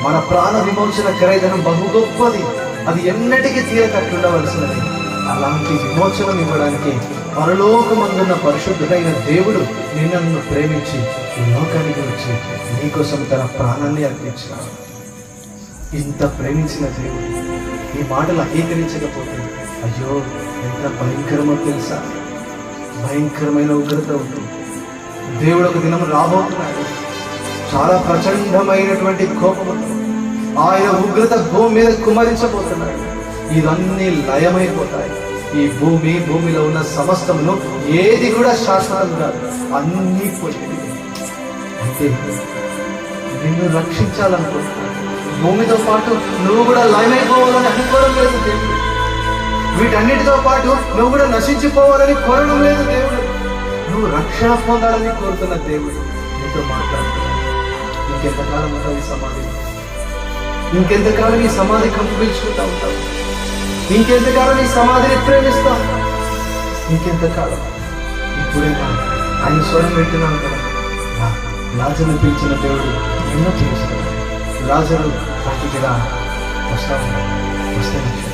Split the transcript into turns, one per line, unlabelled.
మన ప్రాణ విమోచన క్రయధనం బహు గొప్పది, అది ఎన్నటికీ తీరకట్లుండవలసినది. అలాంటి విమోచనం ఇవ్వడానికి పరలోకమందున్న పరిశుద్ధుడైన దేవుడు నిన్ను ప్రేమించి ఈ లోకానికి వచ్చి నీకోసం తన ప్రాణాన్ని అర్పించినాడు. ఇంత ప్రేమించిన దేవుడు ఈ మాటలు అంగీకరించకపోతే అయ్యో ఎంత భయంకరమో తెలుసా. భయంకరమైన ఉగ్రత ఉంటుంది. దేవుడు ఒక దినం రాబోతున్నాడు. చాలా ప్రచండమైనటువంటి కోపముతో ఆయన ఉగ్రత భూమి మీద కుమరించబోతున్నాడు. ఇవన్నీ లయమైపోతాయి. ఈ భూమిలో ఉన్న సమస్తమును ఏది కూడా శాశ్వతం కాదు, అన్నీ పోయేది. అంటే నిన్ను రక్షించాలనుకుంటున్నాడు. భూమితో పాటు నువ్వు కూడా లయమైపోవాలని అనుకోవడం లేదు దేవుడు. వీటన్నిటితో పాటు నువ్వు కూడా నశించిపోవాలని కోరడం లేదు దేవుడు. నువ్వు రక్షణ పొందాలని కోరుతున్న దేవుడు నీతో మాట్లాడుతున్నాడు. ఇంకెంతకాలం ఉంటావు ఈ సమాధి? ఇంకెంతకాలం ఈ సమాధి కంపు పీల్చుకుంటా ఉంటావు? ఇంకెంతకాలం ఈ సమాధిని ప్రేమిస్తావు? ఇంకెంతకాలం? ఇప్పుడే ఆయన స్వరం పెట్టినాను కదా, లాజరును పిలిచిన దేవుడు ఎన్నో పిలుస్తాడు. లాజరు బయటికి రా, వస్తాను, వస్తాను.